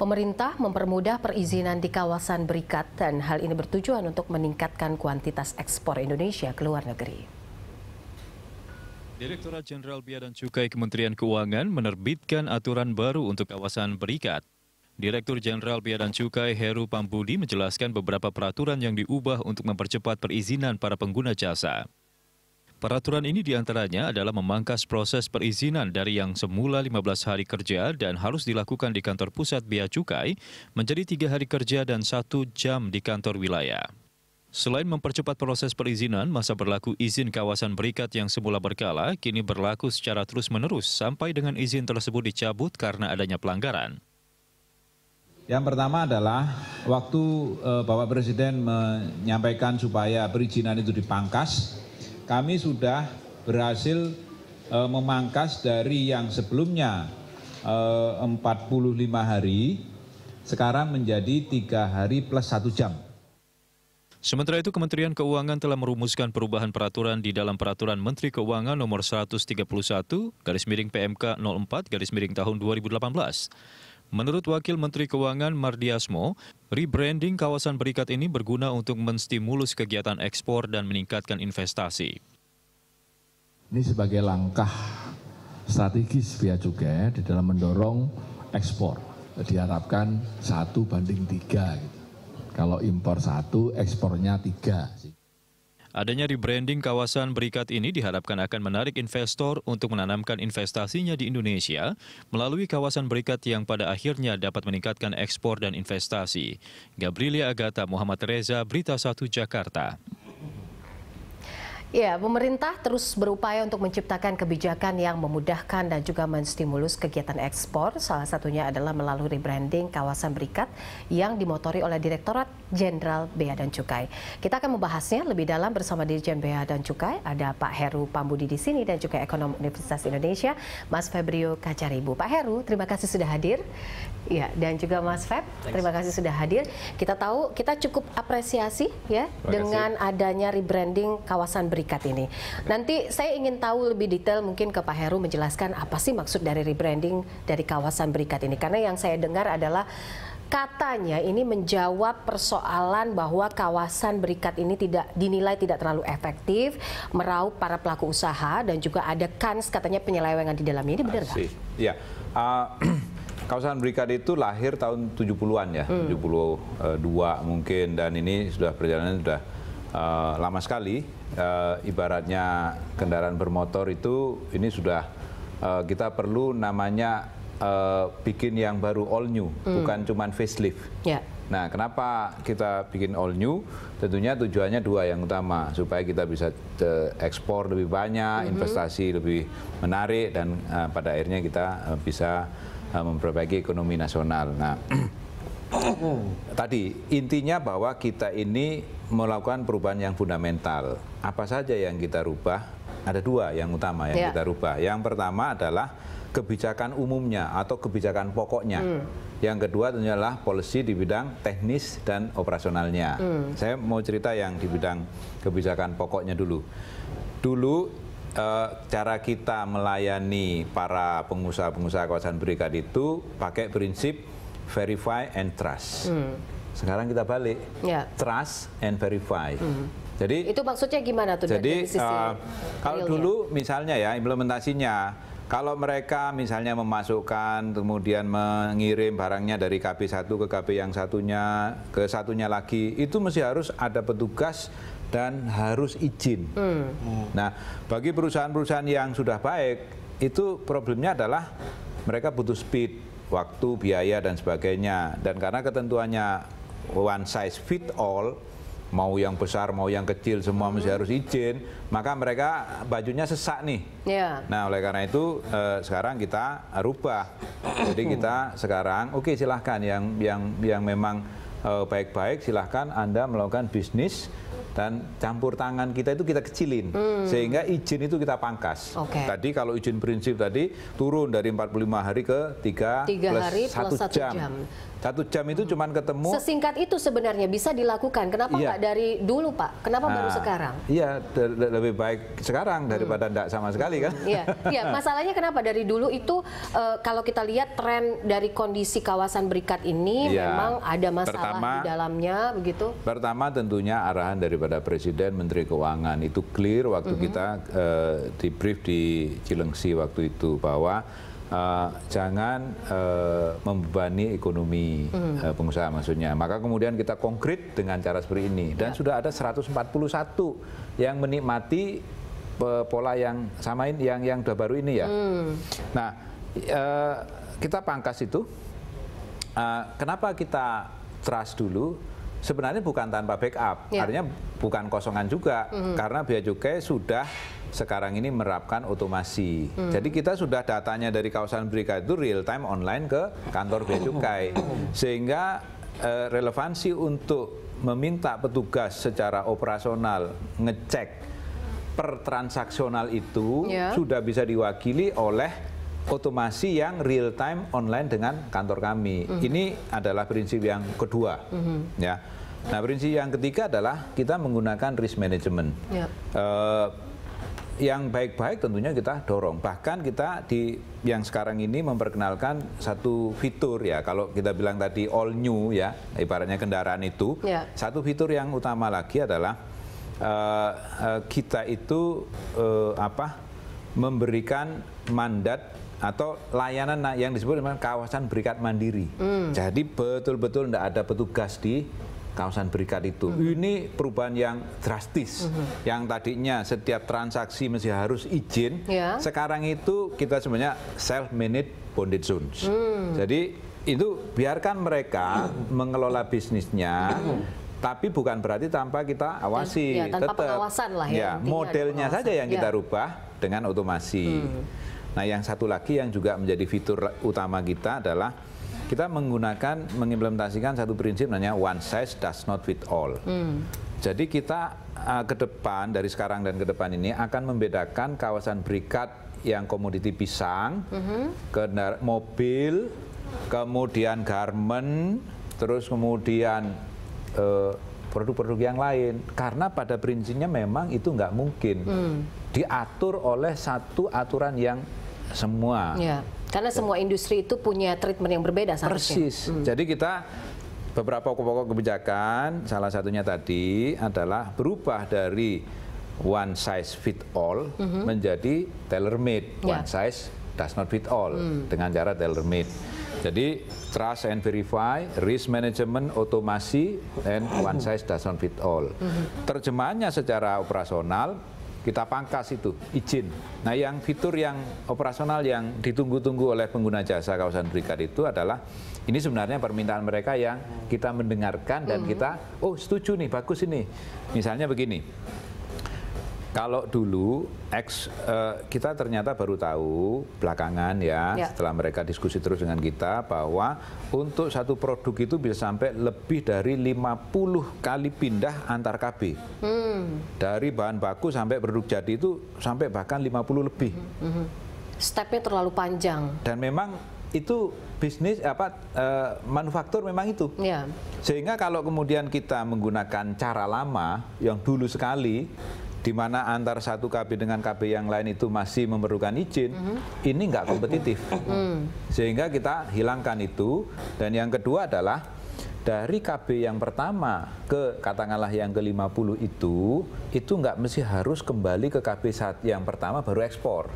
Pemerintah mempermudah perizinan di kawasan berikat dan hal ini bertujuan untuk meningkatkan kuantitas ekspor Indonesia ke luar negeri. Direktorat Jenderal Bea dan Cukai Kementerian Keuangan menerbitkan aturan baru untuk kawasan berikat. Direktur Jenderal Bea dan Cukai Heru Pambudi menjelaskan beberapa peraturan yang diubah untuk mempercepat perizinan para pengguna jasa. Peraturan ini diantaranya adalah memangkas proses perizinan dari yang semula 15 hari kerja dan harus dilakukan di kantor pusat Bea Cukai menjadi 3 hari kerja dan 1 jam di kantor wilayah. Selain mempercepat proses perizinan, masa berlaku izin kawasan berikat yang semula berkala kini berlaku secara terus-menerus sampai dengan izin tersebut dicabut karena adanya pelanggaran. Yang pertama adalah waktu Bapak Presiden menyampaikan supaya perizinan itu dipangkas, kami sudah berhasil memangkas dari yang sebelumnya 45 hari, sekarang menjadi 3 hari plus 1 jam. Sementara itu, Kementerian Keuangan telah merumuskan perubahan peraturan di dalam Peraturan Menteri Keuangan Nomor 131/PMK 04/tahun 2018. Menurut Wakil Menteri Keuangan Mardiasmo, rebranding kawasan berikat ini berguna untuk menstimulus kegiatan ekspor dan meningkatkan investasi. Ini sebagai langkah strategis Bea Cukai di dalam mendorong ekspor. Diharapkan 1:3 gitu. Kalau impor 1, ekspornya 3. Adanya rebranding kawasan berikat ini diharapkan akan menarik investor untuk menanamkan investasinya di Indonesia melalui kawasan berikat yang pada akhirnya dapat meningkatkan ekspor dan investasi. Gabriela Agata, Muhammad Reza, Berita 1 Jakarta. Ya, pemerintah terus berupaya untuk menciptakan kebijakan yang memudahkan dan juga menstimulus kegiatan ekspor. Salah satunya adalah melalui rebranding kawasan berikat yang dimotori oleh Direktorat Jenderal Bea dan Cukai. Kita akan membahasnya lebih dalam bersama Dirjen Bea dan Cukai. Ada Pak Heru Pambudi di sini dan juga Ekonom Universitas Indonesia, Mas Febrio Kacaribu. Pak Heru, terima kasih sudah hadir. Ya, dan juga Mas Feb, terima kasih sudah hadir. Kita tahu kita cukup apresiasi ya dengan adanya rebranding kawasan berikat ini. Nanti saya ingin tahu lebih detail mungkin ke Pak Heru menjelaskan apa sih maksud dari rebranding dari kawasan berikat ini. Karena yang saya dengar adalah katanya ini menjawab persoalan bahwa kawasan berikat ini dinilai tidak terlalu efektif, meraup para pelaku usaha dan juga ada kans katanya penyelewengan di dalamnya. Ini benar nggak? Ya, kawasan berikat itu lahir tahun 70-an ya, 72 mungkin, dan ini sudah perjalanan sudah lama sekali. Ibaratnya kendaraan bermotor itu ini sudah kita perlu namanya bikin yang baru all new, bukan cuman facelift. Yeah. Nah, kenapa kita bikin all new? Tentunya tujuannya dua yang utama, supaya kita bisa ekspor lebih banyak, investasi lebih menarik, dan pada akhirnya kita bisa memperbaiki ekonomi nasional. Nah, tadi intinya bahwa kita ini melakukan perubahan yang fundamental. Apa saja yang kita rubah? Ada dua yang utama yang kita rubah. Yang pertama adalah kebijakan umumnya atau kebijakan pokoknya. Yang kedua tentunya adalah policy di bidang teknis dan operasionalnya. Saya mau cerita yang di bidang kebijakan pokoknya dulu. Cara kita melayani para pengusaha-pengusaha kawasan berikat itu pakai prinsip verify and trust. Sekarang kita balik, trust and verify. Jadi itu maksudnya gimana tuh? Jadi kalau dulu misalnya ya implementasinya, kalau mereka misalnya memasukkan kemudian mengirim barangnya dari KP1 ke KP yang satunya ke satunya lagi, itu mesti harus ada petugas dan harus izin. Nah, bagi perusahaan-perusahaan yang sudah baik, itu problemnya adalah mereka butuh speed, waktu, biaya, dan sebagainya. Dan karena ketentuannya one size fit all, mau yang besar, mau yang kecil, semua mesti harus izin, maka mereka bajunya sesak nih. Nah, oleh karena itu sekarang kita rubah. Jadi kita sekarang, oke, silahkan yang memang baik-baik, silahkan Anda melakukan bisnis, dan campur tangan kita itu kita kecilin, sehingga izin itu kita pangkas. Tadi kalau izin prinsip tadi turun dari 45 hari ke 3 plus 1 jam. 1 jam itu cuman ketemu. Sesingkat itu sebenarnya bisa dilakukan. Kenapa nggak dari dulu, Pak? Kenapa baru sekarang? Iya, lebih baik sekarang daripada enggak sama sekali kan? Iya, masalahnya kenapa dari dulu itu kalau kita lihat tren dari kondisi kawasan berikat ini memang ada masalah di dalamnya begitu. Pertama tentunya arahan daripada Presiden, Menteri Keuangan itu clear waktu kita di brief di Cilengsi waktu itu bahwa jangan membebani ekonomi pengusaha maksudnya. Maka kemudian kita konkret dengan cara seperti ini. Dan sudah ada 141 yang menikmati pola yang sama ini, yang udah baru ini ya. Nah, kita pangkas itu. Kenapa kita trust dulu? Sebenarnya bukan tanpa backup. Artinya bukan kosongan juga. Karena Bea Cukai sudah sekarang ini menerapkan otomasi. Jadi kita sudah datanya dari kawasan berikat itu real time online ke kantor Bea Cukai. Sehingga relevansi untuk meminta petugas secara operasional ngecek per transaksional itu sudah bisa diwakili oleh otomasi yang real time online dengan kantor kami. Ini adalah prinsip yang kedua. Ya. Nah, prinsip yang ketiga adalah kita menggunakan risk management. Yang baik-baik tentunya kita dorong. Bahkan kita yang sekarang ini memperkenalkan satu fitur ya. Kalau kita bilang tadi all new ya, ibaratnya kendaraan itu. Satu fitur yang utama lagi adalah kita itu memberikan mandat atau layanan yang disebut dengan kawasan berikat mandiri. Jadi betul-betul tidak ada petugas di kawasan berikat itu. Ini perubahan yang drastis. Yang tadinya setiap transaksi mesti harus izin, sekarang itu kita sebenarnya self-managed bonded zones. Jadi itu biarkan mereka mengelola bisnisnya, tapi bukan berarti tanpa kita awasi. Tanpa pengawasan lah ya. Modelnya saja yang kita rubah dengan otomasi. Nah, yang satu lagi yang juga menjadi fitur utama kita adalah kita mengimplementasikan satu prinsip namanya one size does not fit all. Jadi kita ke depan, dari sekarang dan ke depan ini akan membedakan kawasan berikat yang komoditi pisang, mobil, kemudian garment, terus kemudian produk-produk yang lain. Karena pada prinsipnya memang itu nggak mungkin diatur oleh satu aturan yang semua. Karena semua industri itu punya treatment yang berbeda seharusnya. Persis. Jadi kita beberapa pokok kebijakan, salah satunya tadi adalah berubah dari one size fit all menjadi tailor made. One size does not fit all dengan cara tailor made. Jadi trust and verify, risk management, otomasi, and one size does not fit all. Terjemahannya secara operasional kita pangkas itu izin. Nah, yang fitur yang operasional yang ditunggu-tunggu oleh pengguna jasa kawasan berikat itu adalah ini sebenarnya permintaan mereka yang kita mendengarkan dan kita setuju nih, bagus ini. Misalnya begini. Kalau dulu kita ternyata baru tahu belakangan setelah mereka diskusi terus dengan kita bahwa untuk satu produk itu bisa sampai lebih dari 50 kali pindah antar KB. Dari bahan baku sampai produk jadi itu sampai bahkan 50 lebih. Stepnya terlalu panjang. Dan memang itu bisnis manufaktur memang itu. Sehingga kalau kemudian kita menggunakan cara lama yang dulu sekali, di mana antar satu KB dengan KB yang lain itu masih memerlukan izin, ini nggak kompetitif. Sehingga kita hilangkan itu. Dan yang kedua adalah dari KB yang pertama ke katakanlah yang ke-50 itu nggak mesti harus kembali ke KB yang pertama baru ekspor.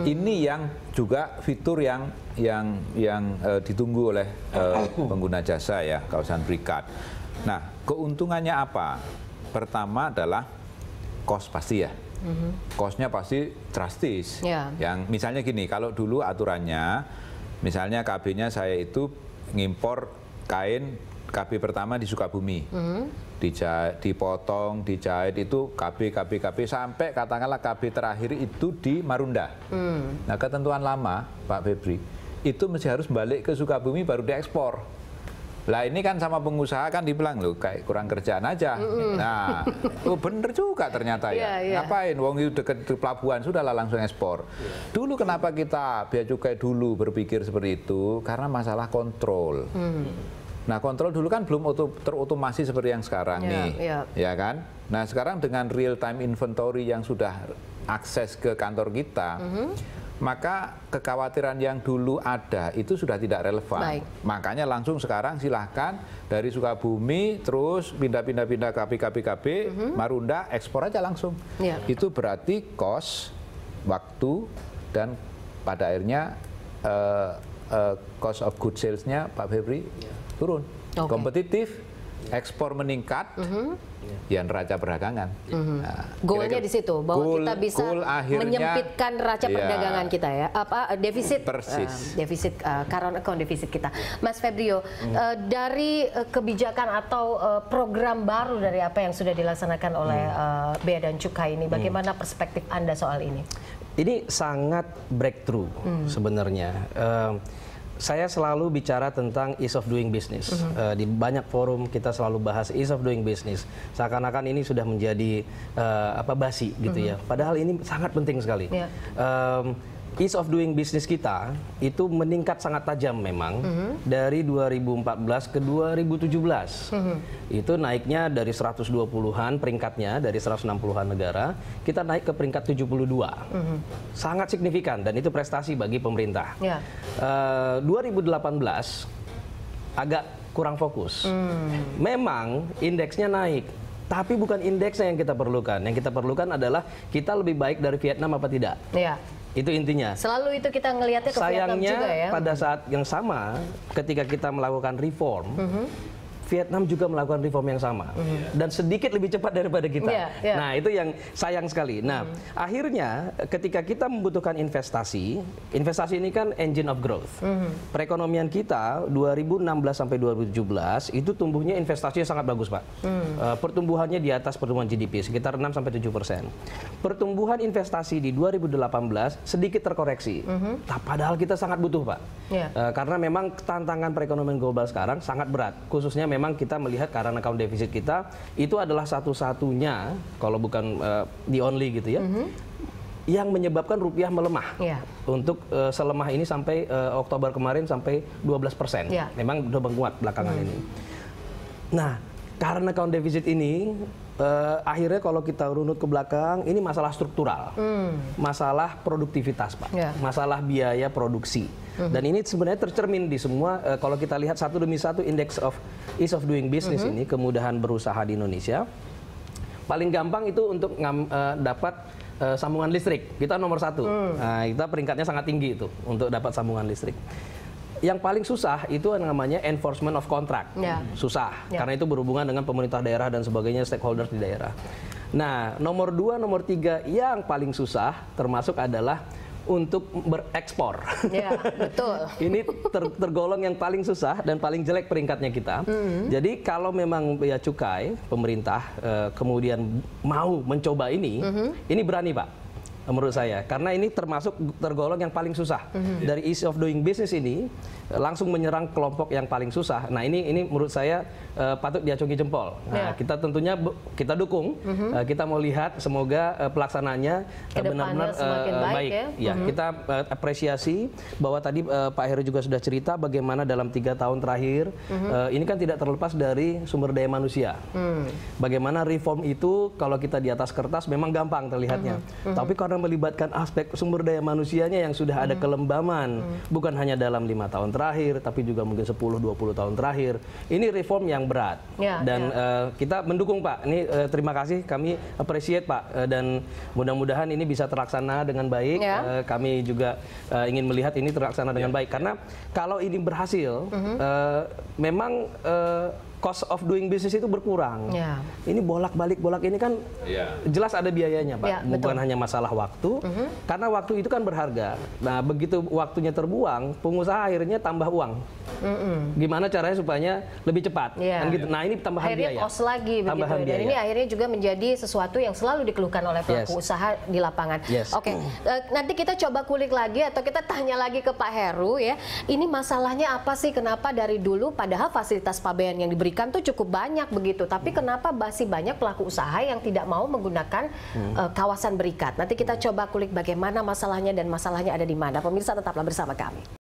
Ini yang juga fitur yang ditunggu oleh pengguna jasa ya kawasan berikat. Nah, keuntungannya apa? Pertama adalah cost pasti ya. Costnya pasti drastis. Yang misalnya gini, kalau dulu aturannya, misalnya KB-nya saya itu ngimpor kain KB pertama di Sukabumi, dipotong, dijahit itu KB sampai katakanlah KB terakhir itu di Marunda. Nah, ketentuan lama Pak Febri itu mesti harus balik ke Sukabumi baru diekspor. Lah ini kan sama pengusaha kan dibilang loh kayak kurang kerjaan aja. Nah, bener juga ternyata ya. Ngapain? Wong itu deket pelabuhan sudahlah langsung ekspor. Dulu kenapa kita bea cukai dulu berpikir seperti itu? Karena masalah kontrol. Nah, kontrol dulu kan belum terotomasi seperti yang sekarang nih, ya kan? Nah, sekarang dengan real time inventory yang sudah akses ke kantor kita. Maka kekhawatiran yang dulu ada itu sudah tidak relevan. Makanya langsung sekarang silahkan dari Sukabumi terus pindah-pindah KP, Marunda, ekspor aja langsung. Itu berarti cost, waktu, dan pada akhirnya cost of good sales-nya Pak Febri turun. Kompetitif, ekspor meningkat, ya neraca perdagangan. Nah, goalnya di situ bahwa kita bisa menyempitkan neraca perdagangan kita ya, defisit, defisit current account defisit kita. Mas Febrio, dari kebijakan atau program baru dari apa yang sudah dilaksanakan oleh Bea dan Cukai ini, bagaimana perspektif Anda soal ini? Ini sangat breakthrough sebenarnya. Saya selalu bicara tentang ease of doing business. Di banyak forum kita selalu bahas ease of doing business. Seakan-akan ini sudah menjadi basi gitu ya. Padahal ini sangat penting sekali. Ease of doing business kita itu meningkat sangat tajam memang dari 2014 ke 2017. Itu naiknya dari 120-an peringkatnya, dari 160-an negara, kita naik ke peringkat 72. Sangat signifikan dan itu prestasi bagi pemerintah. 2018 agak kurang fokus. Memang indeksnya naik, tapi bukan indeksnya yang kita perlukan. Yang kita perlukan adalah kita lebih baik dari Vietnam apa tidak. Itu intinya. Selalu itu kita ngelihatnya ke Vietnam juga ya. Sayangnya pada saat yang sama ketika kita melakukan reform, Vietnam juga melakukan reform yang sama dan sedikit lebih cepat daripada kita. Nah, itu yang sayang sekali. Nah, akhirnya ketika kita membutuhkan investasi, investasi ini kan engine of growth. Perekonomian kita 2016 sampai 2017 itu tumbuhnya investasinya sangat bagus, Pak. Pertumbuhannya di atas pertumbuhan GDP sekitar 6 sampai 7%. Pertumbuhan investasi di 2018 sedikit terkoreksi. Padahal kita sangat butuh, Pak. Karena memang tantangan perekonomian global sekarang sangat berat, khususnya memang kita melihat current account deficit kita itu adalah satu-satunya, kalau bukan the only gitu ya, yang menyebabkan rupiah melemah. Untuk selemah ini sampai Oktober kemarin sampai 12%. Memang udah menguat belakangan ini. Nah, current account deficit ini akhirnya kalau kita runut ke belakang, ini masalah struktural, masalah produktivitas, Pak, masalah biaya produksi. Dan ini sebenarnya tercermin di semua, kalau kita lihat satu demi satu indeks of ease of doing business ini, kemudahan berusaha di Indonesia. Paling gampang itu untuk dapat sambungan listrik, kita nomor 1. Nah, kita peringkatnya sangat tinggi itu untuk dapat sambungan listrik. Yang paling susah itu namanya enforcement of contract. Susah, karena itu berhubungan dengan pemerintah daerah dan sebagainya, stakeholders di daerah. Nah, nomor 2, nomor 3 yang paling susah termasuk adalah untuk berekspor. Betul. Ini tergolong yang paling susah dan paling jelek peringkatnya kita. Jadi kalau memang bea cukai pemerintah kemudian mau mencoba ini berani, Pak, menurut saya, karena ini termasuk tergolong yang paling susah. Dari ease of doing business ini langsung menyerang kelompok yang paling susah. Nah, ini menurut saya patut diacungi jempol. Nah, kita tentunya kita dukung. Kita mau lihat semoga pelaksanaannya benar-benar baik. Kita apresiasi bahwa tadi Pak Heru juga sudah cerita bagaimana dalam 3 tahun terakhir ini kan tidak terlepas dari sumber daya manusia. Bagaimana reform itu kalau kita di atas kertas memang gampang terlihatnya. Tapi karena melibatkan aspek sumber daya manusianya yang sudah ada kelembaman, bukan hanya dalam 5 tahun terakhir, tapi juga mungkin 10-20 tahun terakhir. Ini reform yang berat. Dan kita mendukung, Pak. Ini terima kasih, kami appreciate, Pak. Dan mudah-mudahan ini bisa terlaksana dengan baik. Kami juga ingin melihat ini terlaksana dengan baik. Karena kalau ini berhasil, memang cost of doing business itu berkurang. Ini bolak-balik ini kan jelas ada biayanya, Pak. Bukan hanya masalah waktu, karena waktu itu kan berharga. Nah, begitu waktunya terbuang, pengusaha akhirnya tambah uang. Gimana caranya supaya lebih cepat? Kan gitu. Nah, ini tambahan akhirnya biaya. Cost lagi begitu. Dan ini akhirnya juga menjadi sesuatu yang selalu dikeluhkan oleh pelaku usaha di lapangan. Oke, nanti kita coba kulik lagi atau kita tanya lagi ke Pak Heru ya. Ini masalahnya apa sih? Kenapa dari dulu padahal fasilitas pabean yang diberikan tuh cukup banyak begitu, tapi kenapa masih banyak pelaku usaha yang tidak mau menggunakan kawasan berikat? Nanti kita coba kulik bagaimana masalahnya dan masalahnya ada di mana. Pemirsa tetaplah bersama kami.